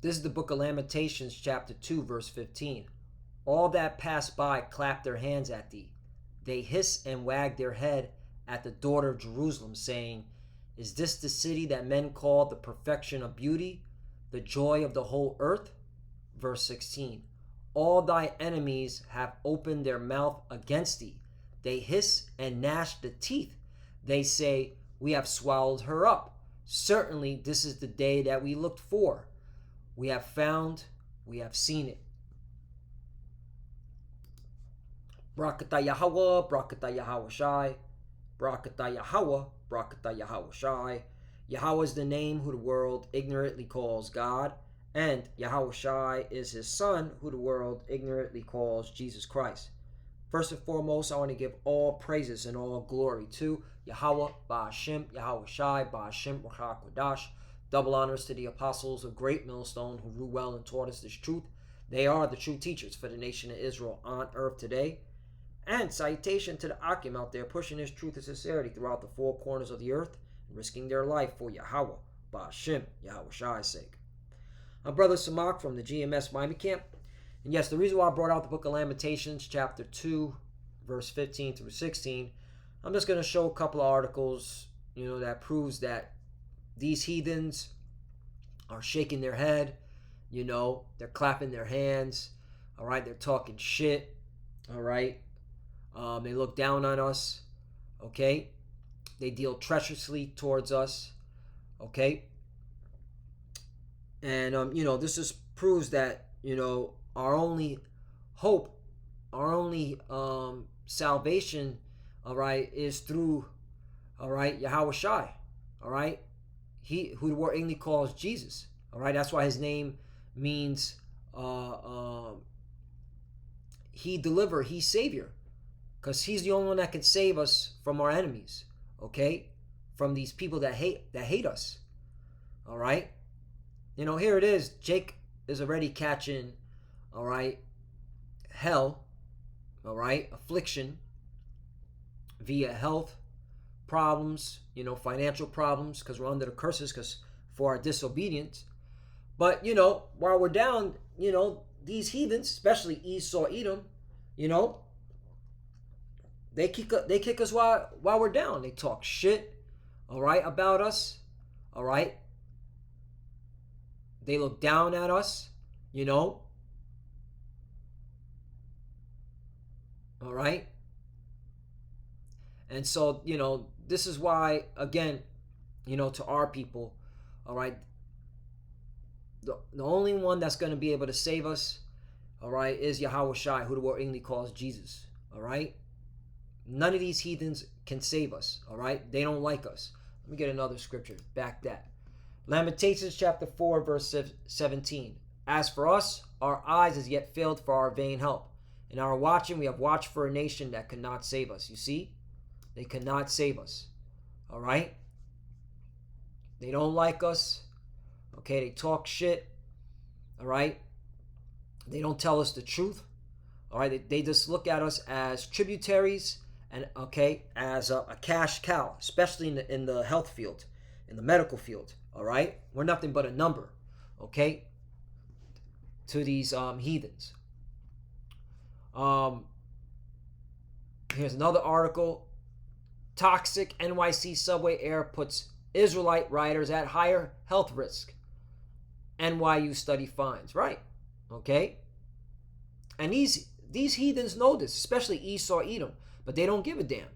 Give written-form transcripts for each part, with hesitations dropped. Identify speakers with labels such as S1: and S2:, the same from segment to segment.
S1: This is the book of Lamentations, chapter 2, verse 15. All that pass by clap their hands at thee. They hiss and wag their head at the daughter of Jerusalem, saying, Is this the city that men call the perfection of beauty, the joy of the whole earth? Verse 16. All thy enemies have opened their mouth against thee. They hiss and gnash the teeth. They say, We have swallowed her up. Certainly this is the day that we looked for. We have found, we have seen it. Brakata Yahweh, Brakata Yahweh Shai, Brakata Yahweh, Brakata Yahweh Shai. Yahweh is the name who the world ignorantly calls God, and Yahweh Shai is his son who the world ignorantly calls Jesus Christ. First and foremost, I want to give all praises and all glory to Yahweh, Ba'ashem, Yahweh Shai, Ba'ashem, Ruach HaKodash. Double honors to the apostles of Great Millstone who grew well and taught us this truth. They are the true teachers for the nation of Israel on earth today. And salutation to the Akim out there pushing this truth and sincerity throughout the four corners of the earth and risking their life for Yahweh, Ba'ashem, Yahweh Shai's sake. My brother Samak from the GMS Miami camp. And yes, the reason why I brought out the book of Lamentations, chapter 2, verse 15 through 16, I'm just going to show a couple of articles, that proves that these heathens are shaking their head, they're clapping their hands, all right, they're talking shit, all right, they look down on us, okay, they deal treacherously towards us, okay, and, this just proves that, our only hope, our only salvation, all right, is through, all right, Yahweh Shai, all right, he who the world English calls Jesus, all right, that's why his name means he deliver, he's savior, because he's the only one that can save us from our enemies, okay, from these people that hate us, all right. Here it is. Jake is already catching, all right, hell, all right, affliction via health problems, financial problems, because we're under the curses because for our disobedience. But, while we're down, these heathens, especially Esau, Edom, they kick us while we're down. They talk shit, all right, about us, all right. They look down at us, all right. And so, this is why, again, to our people, all right, the only one that's going to be able to save us, all right, is Yahweh Shai, who the world English calls Jesus, all right. None of these heathens can save us, all right. They don't like us. Let me get another scripture to back that. Lamentations chapter 4, verse 17. As for us, our eyes as yet failed for our vain help. In our watching, we have watched for a nation that could not save us. You see? They cannot save us. All right? They don't like us. Okay? They talk shit. All right? They don't tell us the truth. All right? They just look at us as tributaries and, okay, as a cash cow, especially in the health field, in the medical field. All right? We're nothing but a number. Okay? To these heathens. Here's another article. Toxic NYC subway air puts Israelite riders at higher health risk. NYU study finds. Right. Okay. And these heathens know this, especially Esau, Edom, but they don't give a damn.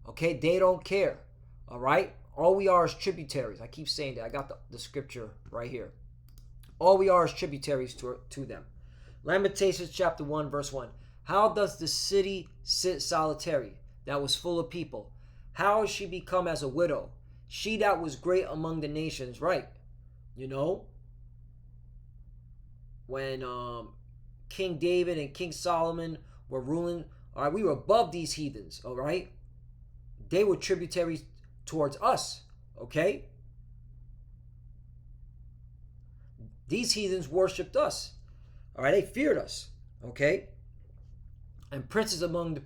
S1: Okay. They don't care. All right. All we are is tributaries. I keep saying that. I got the scripture right here. All we are is tributaries to them. Lamentations chapter 1, verse 1. How does the city sit solitary that was full of people? How has she become as a widow? She that was great among the nations, right? When King David and King Solomon were ruling, all right, we were above these heathens, all right? They were tributaries towards us, okay? These heathens worshipped us, all right? They feared us, okay? And princes among the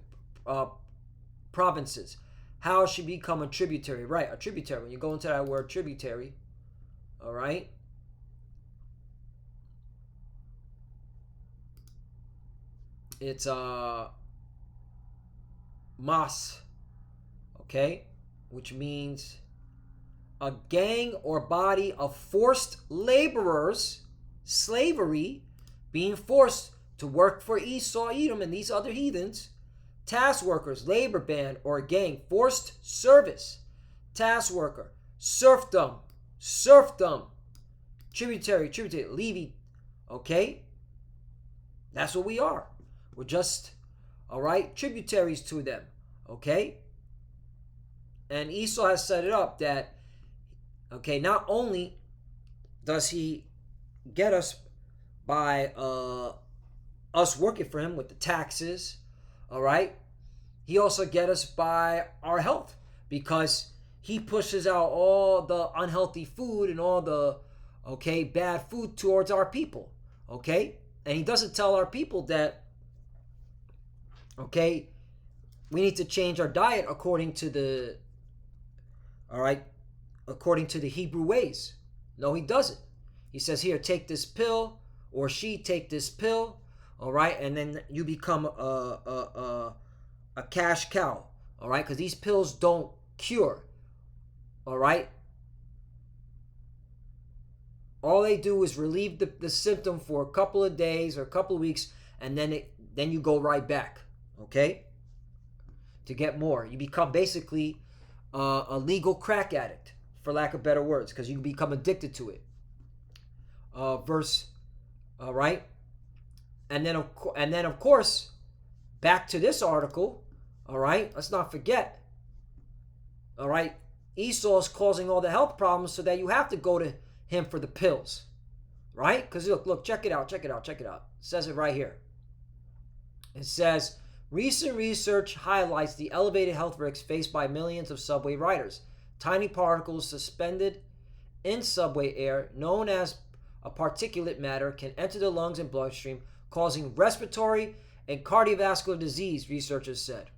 S1: provinces. How she become a tributary? Right, a tributary. When you go into that word tributary, all right, It's mas, okay, which means a gang or body of forced laborers, slavery, being forced to work for Esau, Edom, and these other heathens. Task workers, labor band or gang, forced service, task worker, serfdom, serfdom, tributary, Levy, okay? That's what we are. We're just, all right, tributaries to them, okay? And Esau has set it up that, okay, not only does he get us by us working for him with the taxes, all right, he also get us by our health, because he pushes out all the unhealthy food and all the, okay, bad food towards our people, okay? And he doesn't tell our people that, okay, we need to change our diet according to the, all right, according to the Hebrew ways. No, he doesn't. He says, here, take this pill, or she take this pill, all right, and then you become a cash cow, all right, because these pills don't cure, all right. All they do is relieve the symptom for a couple of days or a couple of weeks, and then you go right back, okay, to get more. You become basically a legal crack addict, for lack of better words, because you become addicted to it. Verse, all right, and then of course, back to this article, all right. Let's not forget, all right. Esau's causing all the health problems, so that you have to go to him for the pills, right? Because look, check it out. It says it right here. It says, recent research highlights the elevated health risks faced by millions of subway riders. Tiny particles suspended in subway air, known as a particulate matter, can enter the lungs and bloodstream, causing respiratory and cardiovascular disease, researchers said.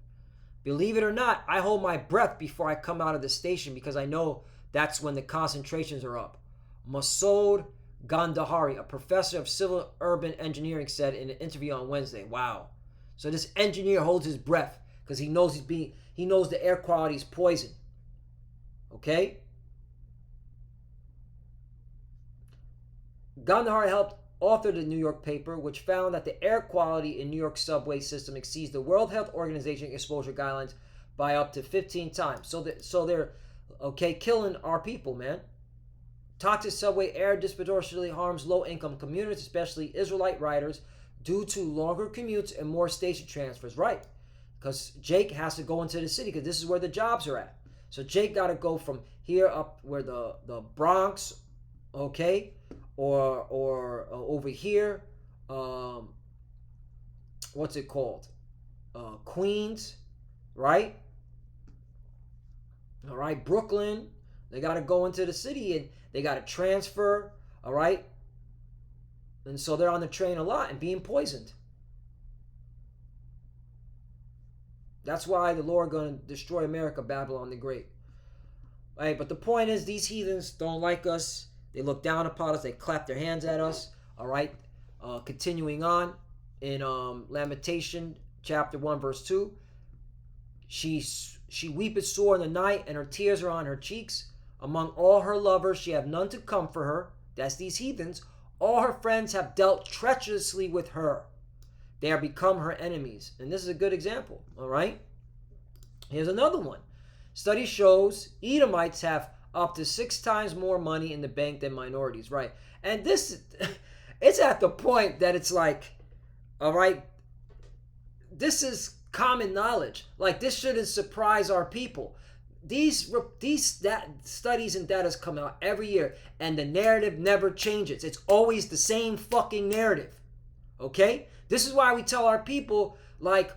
S1: Believe it or not, I hold my breath before I come out of the station, because I know that's when the concentrations are up. Masoud Gandhari, a professor of civil urban engineering, said in an interview on Wednesday. Wow. So this engineer holds his breath because he knows he knows the air quality is poison. Okay? Gandhari helped author the New York paper, which found that the air quality in New York subway system exceeds the World Health Organization exposure guidelines by up to 15 times. So they're okay killing our people, man. Toxic subway air disproportionately harms low-income communities, especially Israelite riders, due to longer commutes and more station transfers. Right, because Jake has to go into the city because this is where the jobs are at. So Jake got to go from here up where the Bronx, okay, or over here, what's it called? Queens, right? All right, Brooklyn. They got to go into the city and they got to transfer, all right? And so they're on the train a lot and being poisoned. That's why the Lord going to destroy America, Babylon the Great. All right, but the point is, these heathens don't like us. They look down upon us. They clap their hands at us, all right? Continuing on in Lamentation chapter 1, verse 2. She weepeth sore in the night, and her tears are on her cheeks. Among all her lovers, she have none to comfort her. That's these heathens. All her friends have dealt treacherously with her. They are become her enemies. And this is a good example, all right? Here's another one. Study shows Edomites have up to 6 times more money in the bank than minorities, right? And this, it's at the point that it's like, all right, this is common knowledge. Like, this shouldn't surprise our people. These studies and data come out every year, and the narrative never changes. It's always the same fucking narrative. Okay? This is why we tell our people, like,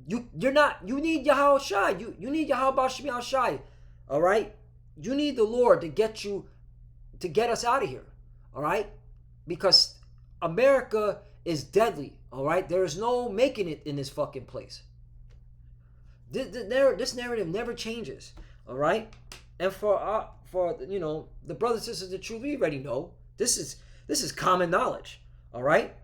S1: you need Yahweh Shai. You need Yahweh Shai Shai. All right? You need the Lord to get us out of here. All right? Because America is deadly. All right? There is no making it in this fucking place. This narrative never changes, all right? And for the brothers and sisters that truly already know, this is common knowledge, all right?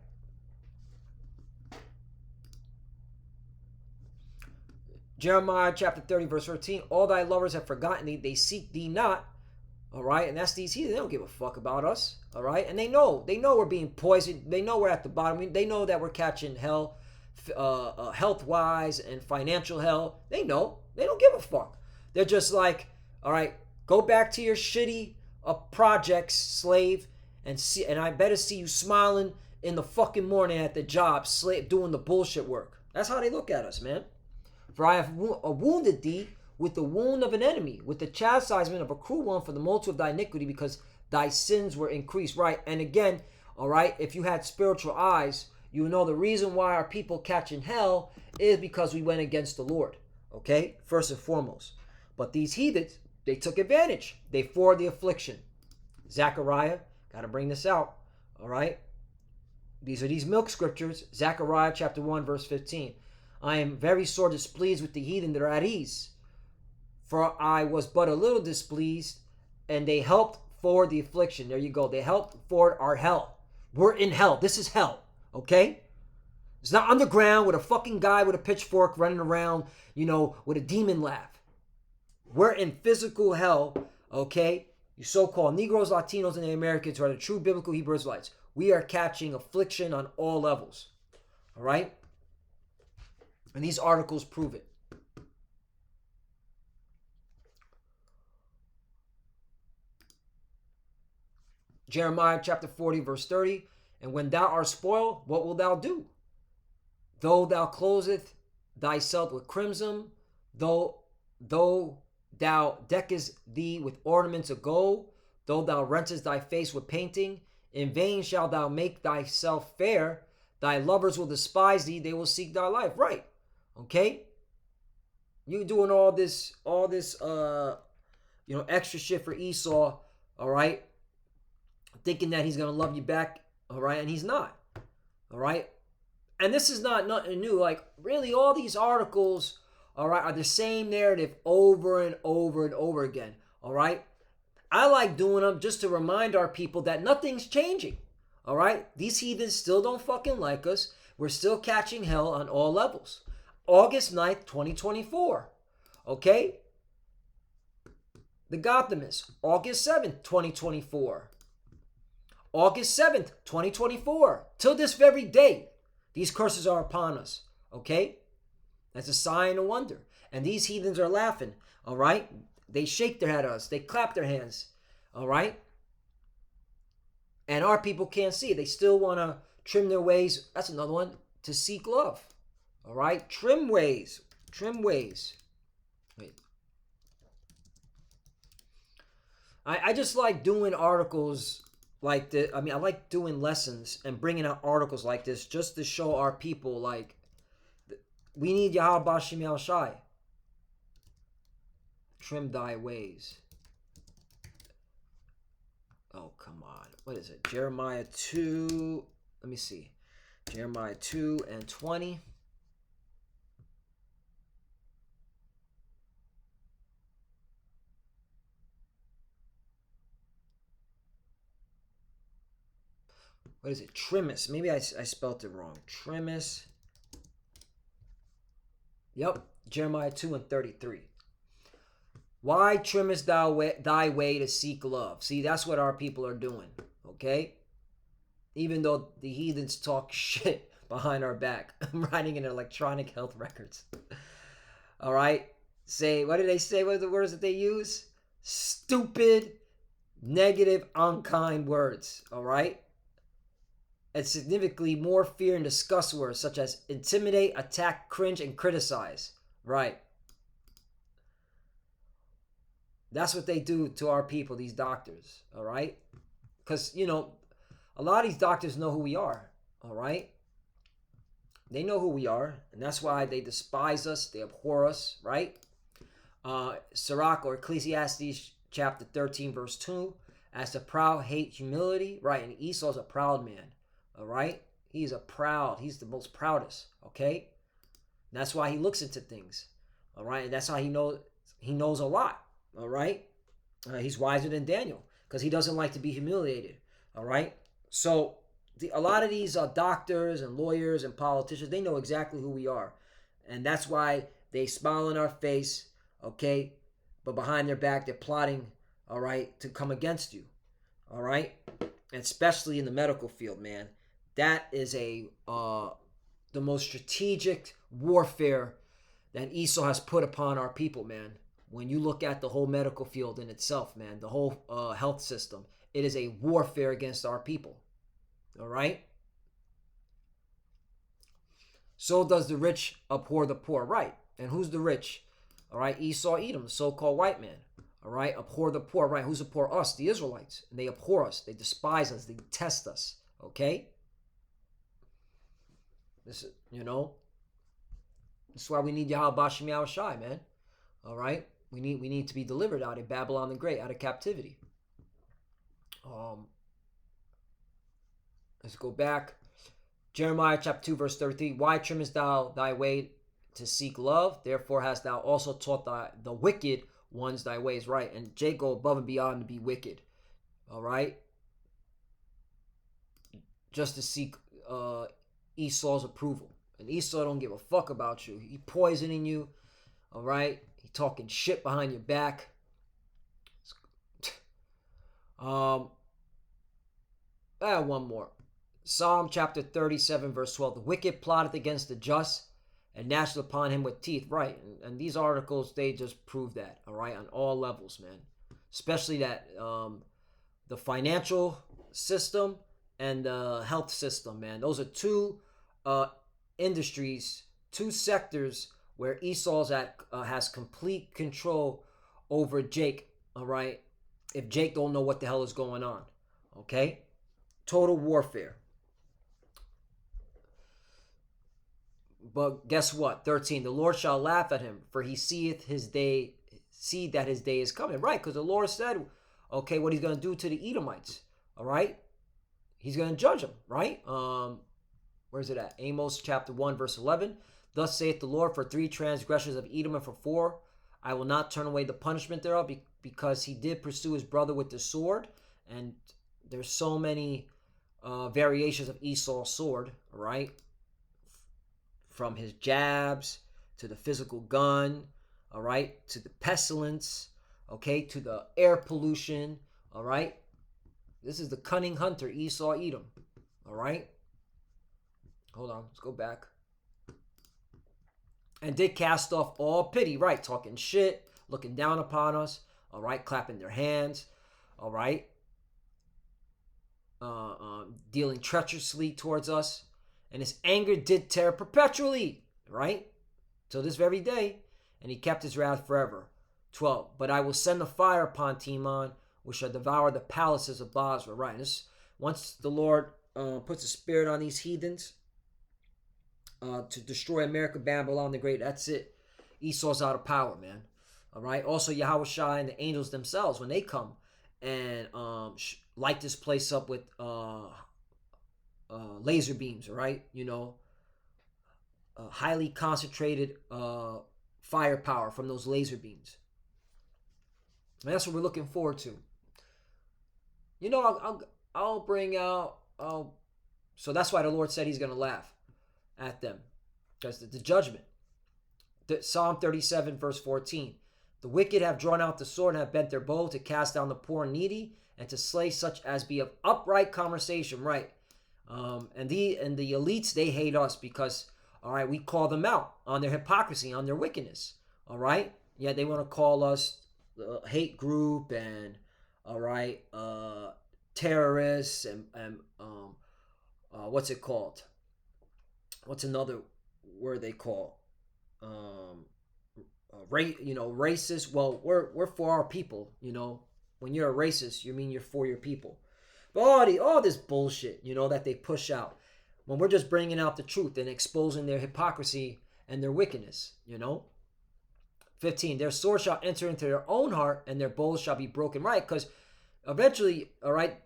S1: Jeremiah chapter 30, verse 13. All thy lovers have forgotten thee. They seek thee not. All right. And that's these heathens. They don't give a fuck about us. All right. And they know. They know we're being poisoned. They know we're at the bottom. They know that we're catching hell health-wise and financial hell. They know. They don't give a fuck. They're just like, all right, go back to your shitty projects, slave, and see. And I better see you smiling in the fucking morning at the job, slave, doing the bullshit work. That's how they look at us, man. For I have wounded thee with the wound of an enemy, with the chastisement of a cruel one for the multitude of thy iniquity, because thy sins were increased. Right? And again, all right, if you had spiritual eyes, you know the reason why our people catching hell is because we went against the Lord. Okay? First and foremost. But these heathens, they took advantage. They forward the affliction. Zechariah, got to bring this out. All right? These are these milk scriptures. Zechariah chapter 1, verse 15. I am very sore displeased with the heathen that are at ease. For I was but a little displeased, and they helped forward the affliction. There you go. They helped forward our hell. We're in hell. This is hell. Okay? It's not underground with a fucking guy with a pitchfork running around, with a demon laugh. We're in physical hell. Okay? You so-called Negroes, Latinos, and the Americans who are the true biblical Hebrew Israelites. We are catching affliction on all levels. All right? And these articles prove it. Jeremiah chapter 40, verse 30. And when thou art spoiled, what wilt thou do? Though thou closest thyself with crimson, though thou deckest thee with ornaments of gold, though thou rentest thy face with painting, in vain shalt thou make thyself fair. Thy lovers will despise thee, they will seek thy life. Right. Okay? You doing all this extra shit for Esau, all right? Thinking that he's going to love you back, all right? And he's not, all right? And this is not nothing new. Like, really, all these articles, all right, are the same narrative over and over and over again, all right? I like doing them just to remind our people that nothing's changing, all right? These heathens still don't fucking like us. We're still catching hell on all levels. August 9th, 2024, okay? The Gothamists, August 7th, 2024. August 7th, 2024. Till this very day, these curses are upon us, okay? That's a sign of wonder. And these heathens are laughing, all right? They shake their head at us. They clap their hands, all right? And our people can't see it. They still want to trim their ways. That's another one, to seek love, all right? Trim ways. Wait. I just like doing articles like this. I like doing lessons and bringing out articles like this just to show our people, like, we need Yahweh Bashim Yal Shai. Trim thy ways. Oh, come on. What is it? Jeremiah 2. Let me see. Jeremiah 2 and 20. What is it? Trimus. Maybe I spelled it wrong. Trimus. Yep. Jeremiah 2 and 33. Why trimmest thou thy way to seek love? See, that's what our people are doing. Okay? Even though the heathens talk shit behind our back. I'm writing in electronic health records. All right? What do they say? What are the words that they use? Stupid, negative, unkind words. All right? And significantly more fear and disgust words such as intimidate, attack, cringe, and criticize. Right. That's what they do to our people, these doctors. All right? Because, a lot of these doctors know who we are. All right? They know who we are. And that's why they despise us. They abhor us. Right? Sirach or Ecclesiastes chapter 13 verse 2. As the proud hate humility. Right? And Esau's a proud man. All right? He's the most proudest, okay? And that's why he looks into things, all right? And that's how he knows a lot, all right? He's wiser than Daniel because he doesn't like to be humiliated, all right? So a lot of these doctors and lawyers and politicians, they know exactly who we are. And that's why They smile in our face, okay? But behind their back, they're plotting, all right, to come against you, all right? And especially in the medical field, man. That is the most strategic warfare that Esau has put upon our people, man. When you look at the whole medical field in itself, man, the whole health system, it is a warfare against our people, all right? So does the rich abhor the poor, right? And who's the rich? All right, Esau, Edom, the so-called white man. All right, abhor the poor, right? Who's the poor? Us, the Israelites. And they abhor us, they despise us, they detest us. Okay, this is, that's why we need Yahweh Bashim Yahushai, man. All right, we need to be delivered out of Babylon the Great, out of captivity. Let's go back. Jeremiah chapter 2, verse 33. Why trimmest thou thy way to seek love? Therefore hast thou also taught the wicked ones thy ways, right? And Jake go above and beyond to be wicked, all right? Just to seek Esau's approval. And Esau don't give a fuck about you. He poisoning you, all right? He talking shit behind your back. I have one more. Psalm chapter 37, verse 12. The wicked plotteth against the just and gnasheth upon him with teeth. Right. And these articles, they just prove that, all right, on all levels, man. Especially that the financial system and the health system, man. Those are two industries, two sectors where Esau's has complete control over Jake, all right? If Jake don't know what the hell is going on, okay? Total warfare. But guess what? 13. The Lord shall laugh at him, for he seeth his day, see that his day is coming. Right, because the Lord said, okay, what he's going to do to the Edomites. All right? He's going to judge them, right? Where's it at? Amos chapter 1, verse 11. Thus saith the Lord, for 3 transgressions of Edom, and for 4, I will not turn away the punishment thereof, because he did pursue his brother with the sword. And there's so many variations of Esau's sword, right? From his jabs to the physical gun, all right, to the pestilence, okay, to the air pollution, all right. This is the cunning hunter, Esau Edom, all right. Hold on, let's go back. And did cast off all pity, right, talking shit, looking down upon us, all right, clapping their hands, all right, dealing treacherously towards us. And his anger did tear perpetually, right? Till this very day. And he kept his wrath forever. 12. But I will send a fire upon Timon, which shall devour the palaces of Basra. Right. Once the Lord puts a spirit on these heathens to destroy America, Babylon the Great, that's it. Esau's out of power, man. All right. Also, Yahweh Shai and the angels themselves, when they come and light this place up with laser beams, right? Highly concentrated firepower from those laser beams. And that's what we're looking forward to. I'll bring out. So that's why the Lord said He's going to laugh at them, because the judgment. Psalm 37, verse 14. The wicked have drawn out the sword and have bent their bow to cast down the poor and needy and to slay such as be of upright conversation, right? And the elites, they hate us because, all right, we call them out on their hypocrisy, on their wickedness, all right? Yeah, they want to call us the hate group and, all right, terrorists and what's it called? What's another word they call? Racist. Well, we're for our people. When you're a racist, you mean you're for your people. But all this bullshit, that they push out, when we're just bringing out the truth and exposing their hypocrisy and their wickedness, 15, their sword shall enter into their own heart and their bows shall be broken, right? Because eventually, all right,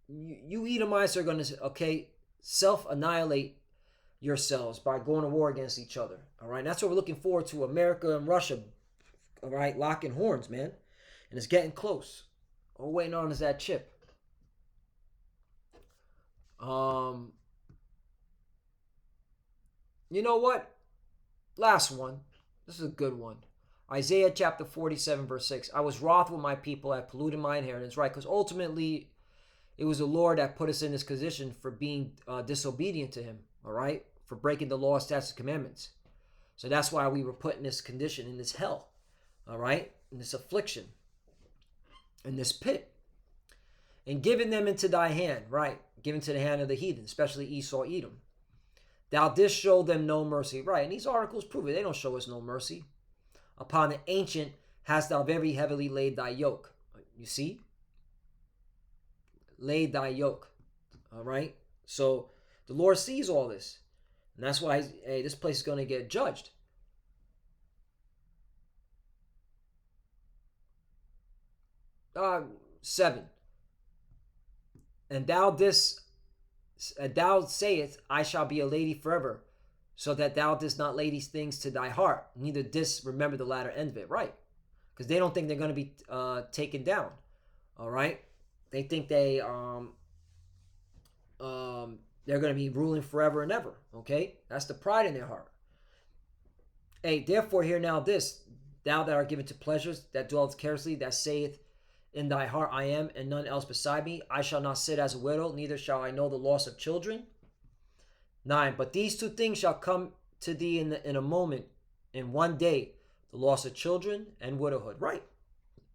S1: you Edomites are going to, self-annihilate yourselves by going to war against each other, all right? That's what we're looking forward to, America and Russia, all right, locking horns, man. And it's getting close. All we're waiting on is that chip. You know what? Last one. This is a good one. Isaiah chapter 47, verse 6. I was wroth with my people. I polluted my inheritance. Right? Because ultimately, it was the Lord that put us in this position for being disobedient to him. All right? For breaking the law, statutes, and commandments. So that's why we were put in this condition, in this hell. All right? In this affliction. In this pit. And given them into thy hand. Right? Given to the hand of the heathen, especially Esau, Edom. Thou didst show them no mercy. Right? And these articles prove it. They don't show us no mercy. Upon the ancient hast thou very heavily laid thy yoke. You see? Laid thy yoke. All right? So the Lord sees all this. And that's why, hey, this place is going to get judged. Uh, 7. And thou sayest, I shall be a lady forever, so that thou didst not lay these things to thy heart, neither didst remember the latter end of it. Right? Because they don't think they're going to be taken down. All right? They think they're going to be ruling forever and ever. Okay? That's the pride in their heart. Hey, therefore hear now this, thou that art given to pleasures, that dwellest carelessly, that saith in thy heart, I am, and none else beside me. I shall not sit as a widow, neither shall I know the loss of children. 9. But these two things shall come to thee in a moment, in one day, the loss of children and widowhood. Right.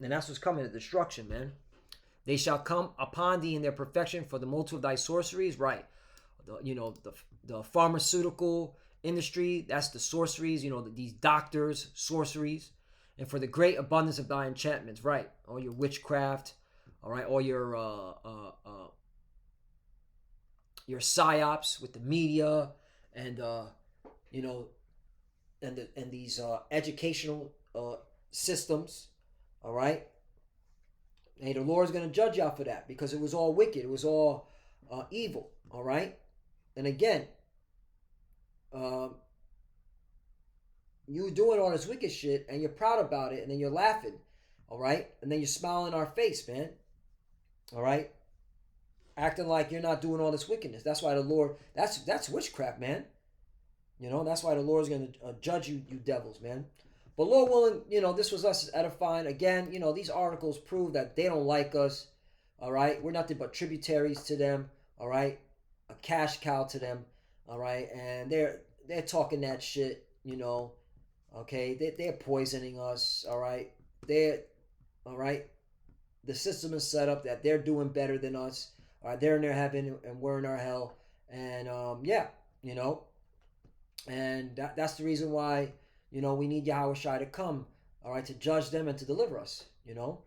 S1: And that's what's coming, the destruction, man. They shall come upon thee in their perfection for the multitude of thy sorceries. Right. The pharmaceutical industry, that's the sorceries, these doctors, sorceries. And for the great abundance of thy enchantments. Right. All your witchcraft. All right. All your psyops with the media and and these educational systems. All right. Hey, the Lord's going to judge y'all for that because it was all wicked. It was all evil. All right. And again, you doing all this wicked shit and you're proud about it and then you're laughing. All right. And then you're smiling in our face, man. All right. Acting like you're not doing all this wickedness. That's why the Lord, that's witchcraft, man. That's why the Lord's going to judge you devils, man. But Lord willing, this was us edifying. Again, these articles prove that they don't like us, all right? We're nothing but tributaries to them, all right? A cash cow to them, all right? And they're talking that shit, okay? They're poisoning us, all right? All right? The system is set up that they're doing better than us. All right, they're in their heaven and we're in our hell. And, and that's the reason why, we need Yahweh Shai to come, all right, to judge them and to deliver us, And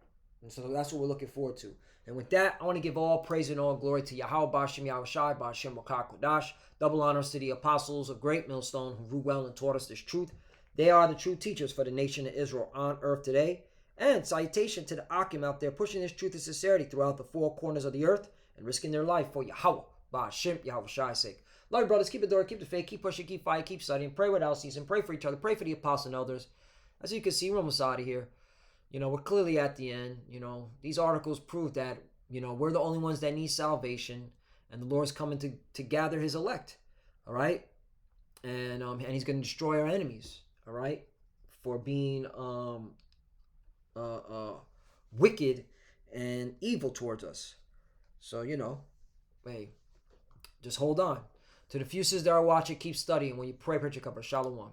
S1: so that's what we're looking forward to. And with that, I want to give all praise and all glory to Yahweh Bashem Yahweh Shai, Bashem Wakar Kodash. Double honors to the apostles of Great Millstone who grew well and taught us this truth. They are the true teachers for the nation of Israel on earth today. And salutation to the Akim out there pushing this truth and sincerity throughout the four corners of the earth and risking their life for Yahweh Bashem Yahweh Shai's sake. Love you, brothers. Keep the door, keep the faith, keep pushing, keep fighting, keep studying. Pray without ceasing. Pray for each other. Pray for the apostles and elders. As you can see, we're almost out of here. We're clearly at the end. These articles prove that, we're the only ones that need salvation. And the Lord's coming to gather his elect. All right? And he's going to destroy our enemies. All right? For being wicked and evil towards us. So, hey, just hold on. To the few sisters that are watching, keep studying. When you pray, pray your cover. Shalom.